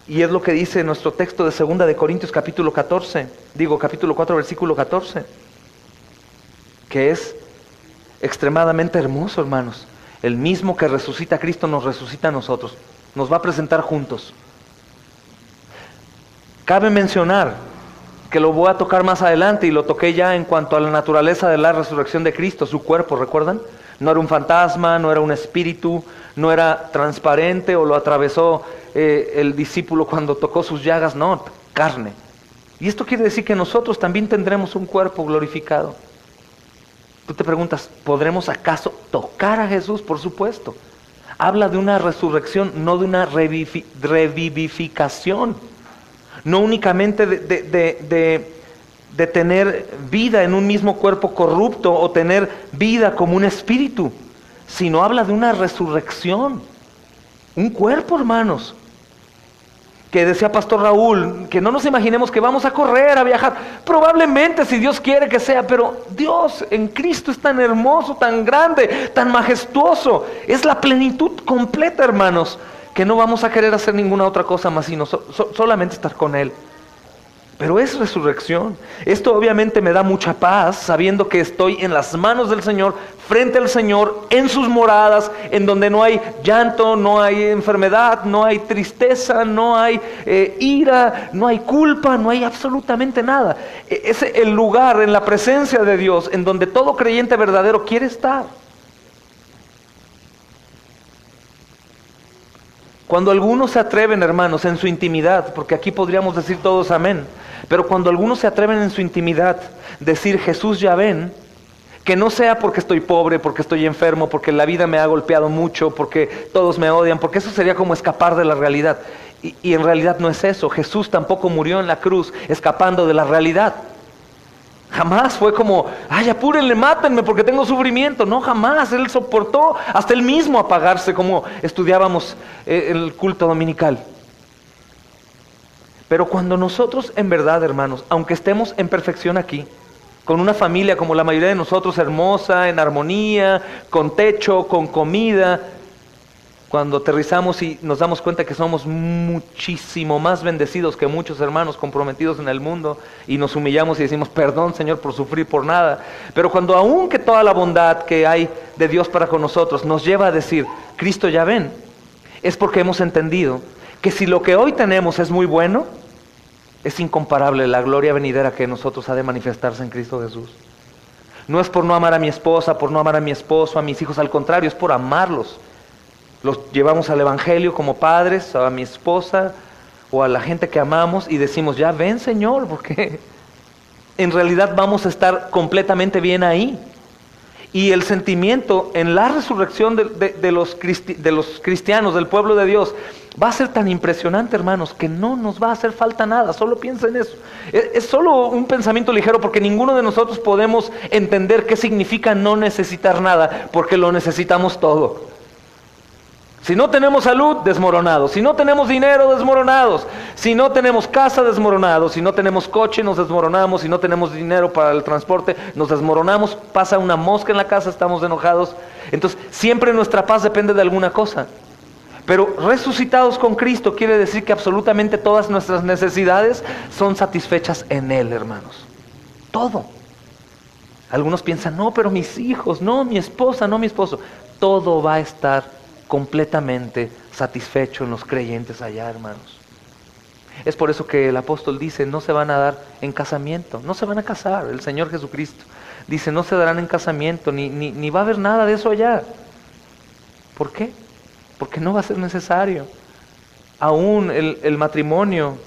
Y es lo que dice nuestro texto de 2 de Corintios capítulo 4, versículo 14, que es extremadamente hermoso, hermanos. El mismo que resucita a Cristo nos resucita a nosotros, nos va a presentar juntos. Cabe mencionar que lo voy a tocar más adelante, y lo toqué ya en cuanto a la naturaleza de la resurrección de Cristo, su cuerpo, ¿recuerdan? No era un fantasma, no era un espíritu, no era transparente o lo atravesó el discípulo cuando tocó sus llagas, no, carne. Y esto quiere decir que nosotros también tendremos un cuerpo glorificado. Tú te preguntas, ¿podremos acaso tocar a Jesús? Por supuesto. Habla de una resurrección, no de una revivificación. No únicamente de tener vida en un mismo cuerpo corrupto o tener vida como un espíritu, sino habla de una resurrección. Un cuerpo, hermanos. Que decía Pastor Raúl, que no nos imaginemos que vamos a correr, a viajar. Probablemente, si Dios quiere que sea, pero Dios en Cristo es tan hermoso, tan grande, tan majestuoso. Es la plenitud completa, hermanos, que no vamos a querer hacer ninguna otra cosa más, sino solamente estar con Él. Pero es resurrección. Esto obviamente me da mucha paz, sabiendo que estoy en las manos del Señor, frente al Señor, en sus moradas, en donde no hay llanto, no hay enfermedad, no hay tristeza, no hay ira, no hay culpa, no hay absolutamente nada. Es el lugar en la presencia de Dios en donde todo creyente verdadero quiere estar. Cuando algunos se atreven, hermanos, en su intimidad, porque aquí podríamos decir todos amén, pero cuando algunos se atreven en su intimidad, decir Jesús ya ven, que no sea porque estoy pobre, porque estoy enfermo, porque la vida me ha golpeado mucho, porque todos me odian, porque eso sería como escapar de la realidad. Y en realidad no es eso. Jesús tampoco murió en la cruz escapando de la realidad. Jamás fue como, ay, apúrenle, mátenme porque tengo sufrimiento. No, jamás. Él soportó hasta él mismo apagarse, como estudiábamos el culto dominical. Pero cuando nosotros en verdad, hermanos, aunque estemos en perfección aquí, con una familia como la mayoría de nosotros, hermosa, en armonía, con techo, con comida, Cuando aterrizamos y nos damos cuenta que somos muchísimo más bendecidos que muchos hermanos comprometidos en el mundo, y nos humillamos y decimos, perdón Señor por sufrir por nada. Pero cuando aún que toda la bondad que hay de Dios para con nosotros nos lleva a decir, Cristo ya ven, es porque hemos entendido que si lo que hoy tenemos es muy bueno, es incomparable la gloria venidera que en nosotros ha de manifestarse en Cristo Jesús. No es por no amar a mi esposa, por no amar a mi esposo, a mis hijos, al contrario, es por amarlos. Los llevamos al Evangelio como padres, a mi esposa o a la gente que amamos, y decimos, ya ven Señor, porque en realidad vamos a estar completamente bien ahí. Y el sentimiento en la resurrección de los cristianos, del pueblo de Dios, va a ser tan impresionante, hermanos, que no nos va a hacer falta nada. Solo piensa en eso. Es solo un pensamiento ligero, porque ninguno de nosotros podemos entender qué significa no necesitar nada, porque lo necesitamos todo. Si no tenemos salud, desmoronados. Si no tenemos dinero, desmoronados. Si no tenemos casa, desmoronados. Si no tenemos coche, nos desmoronamos. Si no tenemos dinero para el transporte, nos desmoronamos. Pasa una mosca en la casa, estamos enojados. Entonces, siempre nuestra paz depende de alguna cosa. Pero resucitados con Cristo quiere decir que absolutamente todas nuestras necesidades son satisfechas en Él, hermanos. Todo. Algunos piensan, no, pero mis hijos, no, mi esposa, no, mi esposo. Todo va a estar completamente satisfecho en los creyentes allá, hermanos. Es por eso que el apóstol dice, no se van a dar en casamiento, no se van a casar. El Señor Jesucristo dice, no se darán en casamiento, ni va a haber nada de eso allá. ¿Por qué? Porque no va a ser necesario. Aún el matrimonio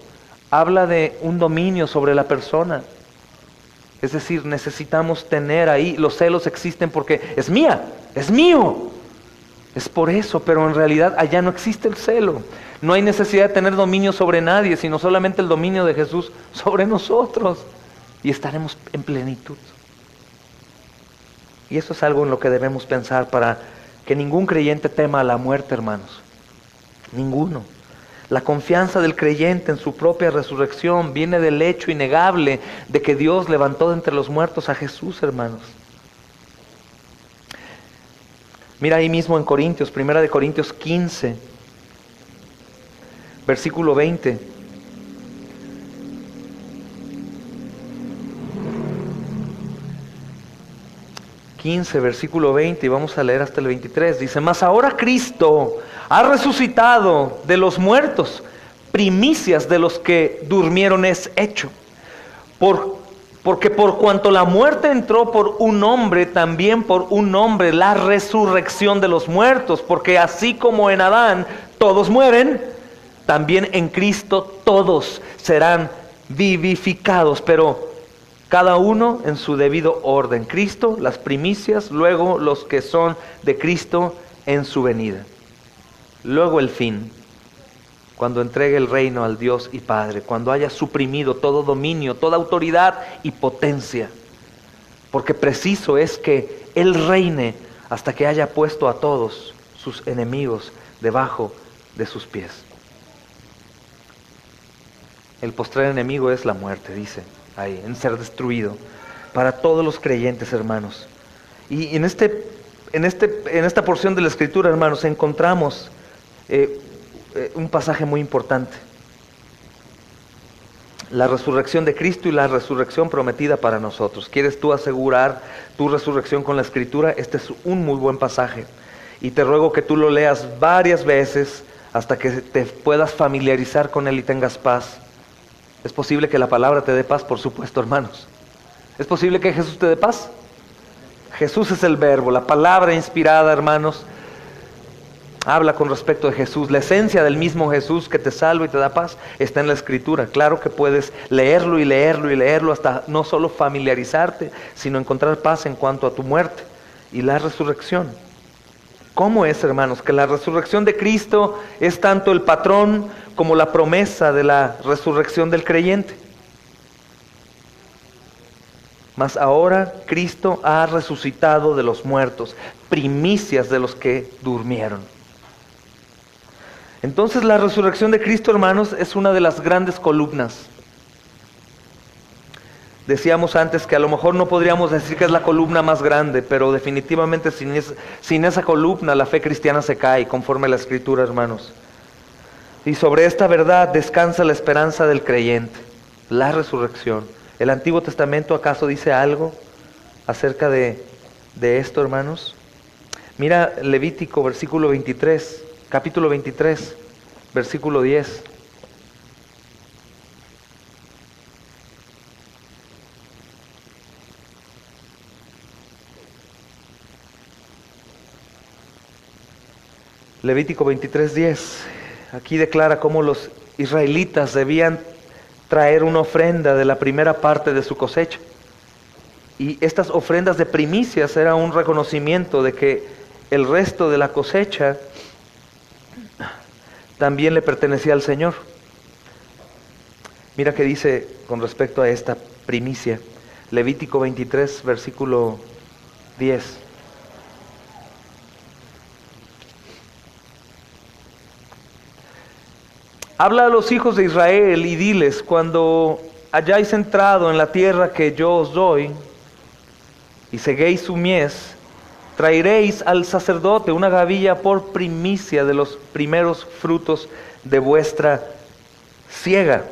habla de un dominio sobre la persona. Es decir, necesitamos tener ahí, los celos existen porque es mía, es mío. Es por eso, pero en realidad allá no existe el celo. No hay necesidad de tener dominio sobre nadie, sino solamente el dominio de Jesús sobre nosotros. Y estaremos en plenitud. Y eso es algo en lo que debemos pensar para que ningún creyente tema a la muerte, hermanos. Ninguno. La confianza del creyente en su propia resurrección viene del hecho innegable de que Dios levantó de entre los muertos a Jesús, hermanos. Mira ahí mismo en Corintios, 1 Corintios 15, versículo 20. Versículo 20, y vamos a leer hasta el 23. Dice, mas ahora Cristo ha resucitado de los muertos, primicias de los que durmieron es hecho. Porque por cuanto la muerte entró por un hombre, también por un hombre la resurrección de los muertos. Porque así como en Adán todos mueren, también en Cristo todos serán vivificados. Pero cada uno en su debido orden. Cristo, las primicias, luego los que son de Cristo en su venida. Luego el fin. Cuando entregue el reino al Dios y Padre, cuando haya suprimido todo dominio, toda autoridad y potencia, porque preciso es que Él reine hasta que haya puesto a todos sus enemigos debajo de sus pies. El postrer enemigo es la muerte, dice ahí, en ser destruido, para todos los creyentes, hermanos. Y en esta porción de la Escritura, hermanos, encontramos un pasaje muy importante. La resurrección de Cristo y la resurrección prometida para nosotros. ¿Quieres tú asegurar tu resurrección con la Escritura? Este es un muy buen pasaje. Y te ruego que tú lo leas varias veces hasta que te puedas familiarizar con él y tengas paz. ¿Es posible que la palabra te dé paz? Por supuesto, hermanos. ¿Es posible que Jesús te dé paz? Jesús es el verbo, la palabra inspirada, hermanos. Habla con respecto de Jesús. La esencia del mismo Jesús que te salva y te da paz está en la Escritura. Claro que puedes leerlo y leerlo y leerlo hasta no solo familiarizarte, sino encontrar paz en cuanto a tu muerte y la resurrección. ¿Cómo es, hermanos? Que la resurrección de Cristo es tanto el patrón como la promesa de la resurrección del creyente. Mas ahora Cristo ha resucitado de los muertos, primicias de los que durmieron. Entonces la resurrección de Cristo, hermanos, es una de las grandes columnas Decíamos antes que a lo mejor no podríamos decir que es la columna más grande, pero definitivamente sin esa columna la fe cristiana se cae, conforme a la Escritura, hermanos. Y sobre esta verdad descansa la esperanza del creyente, la resurrección. ¿El Antiguo Testamento acaso dice algo acerca de esto, hermanos? Mira Levítico, capítulo 23, versículo 10. Levítico 23:10, aquí declara cómo los israelitas debían traer una ofrenda de la primera parte de su cosecha. Y estas ofrendas de primicias era un reconocimiento de que el resto de la cosecha también le pertenecía al Señor. Mira qué dice con respecto a esta primicia. Levítico 23, versículo 10. Habla a los hijos de Israel y diles: cuando hayáis entrado en la tierra que yo os doy, y seguéis su mies, traeréis al sacerdote una gavilla por primicia de los primeros frutos de vuestra siega.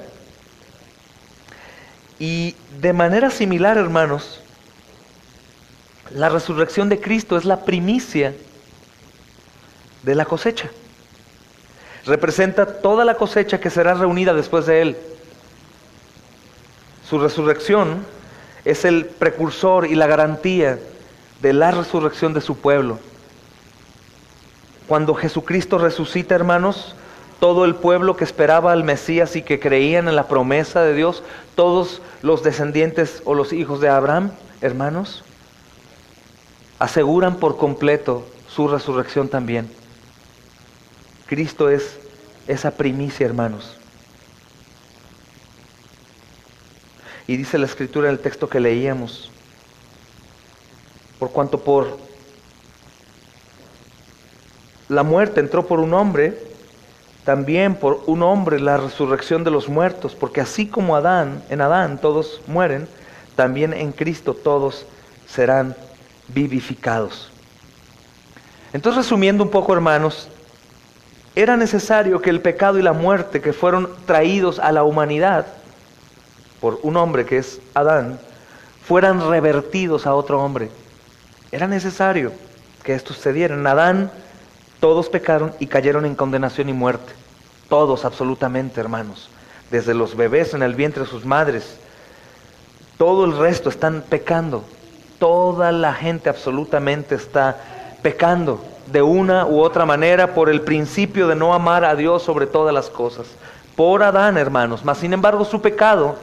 Y de manera similar, hermanos, la resurrección de Cristo es la primicia de la cosecha. Representa toda la cosecha que será reunida después de Él. Su resurrección es el precursor y la garantía de la resurrección de su pueblo. Cuando Jesucristo resucita, hermanos, todo el pueblo que esperaba al Mesías y que creían en la promesa de Dios, todos los descendientes o los hijos de Abraham, hermanos, aseguran por completo su resurrección también. Cristo es esa primicia, hermanos. Y dice la Escritura en el texto que leíamos: por cuanto por la muerte entró por un hombre, también por un hombre la resurrección de los muertos, porque así como en Adán todos mueren, también en Cristo todos serán vivificados. Entonces, resumiendo un poco, hermanos, era necesario que el pecado y la muerte que fueron traídos a la humanidad por un hombre que es Adán, fueran revertidos a otro hombre. Era necesario que esto sucediera. En Adán todos pecaron y cayeron en condenación y muerte. Todos, absolutamente, hermanos. Desde los bebés en el vientre de sus madres. Todo el resto están pecando. Toda la gente absolutamente está pecando de una u otra manera por el principio de no amar a Dios sobre todas las cosas. Por Adán, hermanos. Mas sin embargo, su pecado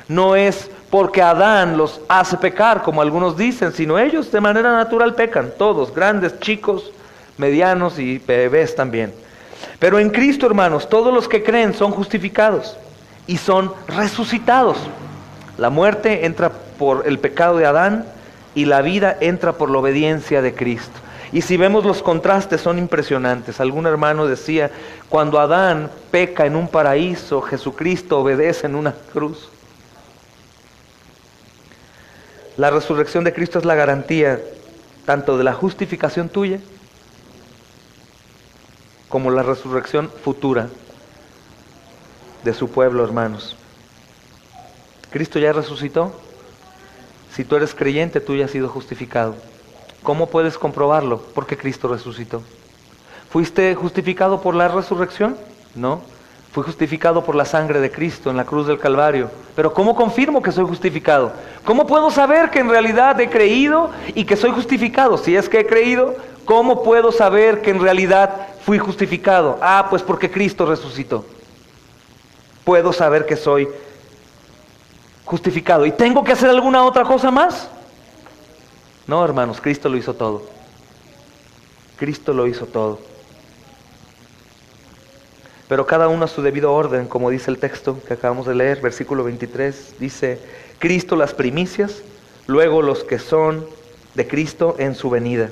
no es porque Adán los hace pecar, como algunos dicen, sino ellos de manera natural pecan. Todos, grandes, chicos, medianos y bebés también. Pero en Cristo, hermanos, todos los que creen son justificados y son resucitados. La muerte entra por el pecado de Adán y la vida entra por la obediencia de Cristo. Y si vemos los contrastes son impresionantes. Algún hermano decía: cuando Adán peca en un paraíso, Jesucristo obedece en una cruz. La resurrección de Cristo es la garantía tanto de la justificación tuya como la resurrección futura de su pueblo, hermanos. Cristo ya resucitó. Si tú eres creyente, tú ya has sido justificado. ¿Cómo puedes comprobarlo? Porque Cristo resucitó. ¿Fuiste justificado por la resurrección? No. Fui justificado por la sangre de Cristo en la cruz del Calvario. Pero ¿cómo confirmo que soy justificado? ¿Cómo puedo saber que en realidad he creído y que soy justificado? Si es que he creído, ¿cómo puedo saber que en realidad fui justificado? Pues porque Cristo resucitó. Puedo saber que soy justificado. ¿Y tengo que hacer alguna otra cosa más? No, hermanos, Cristo lo hizo todo. Cristo lo hizo todo. Pero cada uno a su debido orden, como dice el texto que acabamos de leer, versículo 23, dice: Cristo las primicias, luego los que son de Cristo en su venida.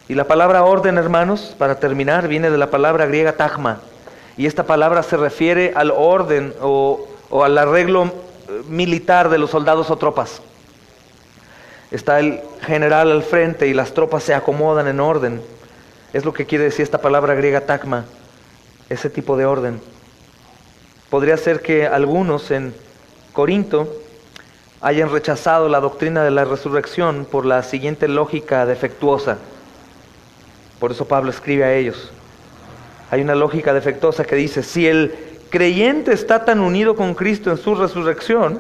Y la palabra orden, hermanos, para terminar, viene de la palabra griega tagma. Y esta palabra se refiere al orden o al arreglo militar de los soldados o tropas. Está el general al frente y las tropas se acomodan en orden. Es lo que quiere decir esta palabra griega tagma, ese tipo de orden. Podría ser que algunos en Corinto hayan rechazado la doctrina de la resurrección por la siguiente lógica defectuosa. Por eso Pablo escribe a ellos. Hay una lógica defectuosa que dice, si el creyente está tan unido con Cristo en su resurrección,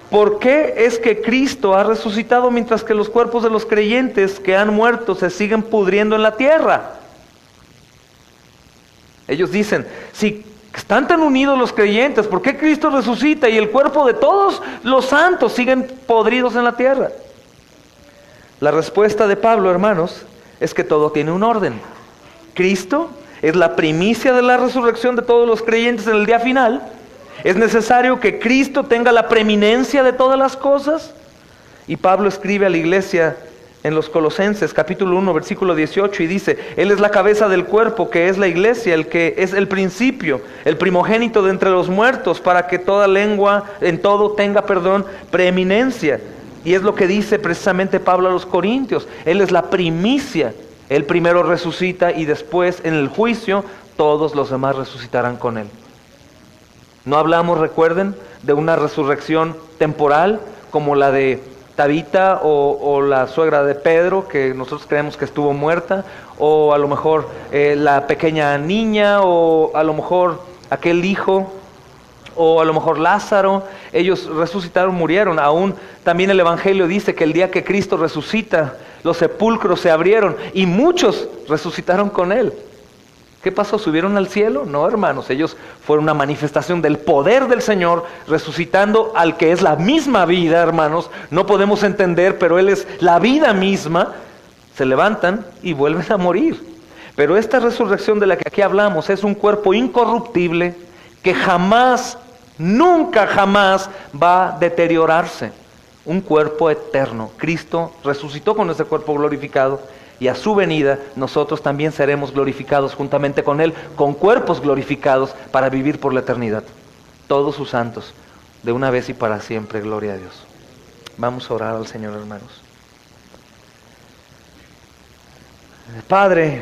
¿por qué es que Cristo ha resucitado mientras que los cuerpos de los creyentes que han muerto se siguen pudriendo en la tierra? Ellos dicen, si están tan unidos los creyentes, ¿por qué Cristo resucita y el cuerpo de todos los santos siguen podridos en la tierra? La respuesta de Pablo, hermanos, es que todo tiene un orden. Cristo es la primicia de la resurrección de todos los creyentes en el día final. Es necesario que Cristo tenga la preeminencia de todas las cosas. Y Pablo escribe a la iglesia en los Colosenses, capítulo 1, versículo 18, y dice, Él es la cabeza del cuerpo, que es la iglesia, el que es el principio, el primogénito de entre los muertos, para que toda lengua en todo tenga, preeminencia. Y es lo que dice precisamente Pablo a los Corintios. Él es la primicia. Él primero resucita y después en el juicio todos los demás resucitarán con Él. No hablamos, recuerden, de una resurrección temporal como la de Tabita o la suegra de Pedro, que nosotros creemos que estuvo muerta, o a lo mejor la pequeña niña, o a lo mejor aquel hijo, o a lo mejor Lázaro. Ellos resucitaron, murieron. Aún también el Evangelio dice que el día que Cristo resucita, los sepulcros se abrieron y muchos resucitaron con Él. ¿Qué pasó? ¿Subieron al cielo? No, hermanos, ellos fueron una manifestación del poder del Señor, resucitando al que es la misma vida, hermanos. No podemos entender, pero Él es la vida misma. Se levantan y vuelven a morir. Pero esta resurrección de la que aquí hablamos es un cuerpo incorruptible que jamás, nunca jamás va a deteriorarse. Un cuerpo eterno. Cristo resucitó con ese cuerpo glorificado. Y a su venida nosotros también seremos glorificados juntamente con Él, con cuerpos glorificados para vivir por la eternidad. Todos sus santos, de una vez y para siempre, gloria a Dios. Vamos a orar al Señor, hermanos. Padre,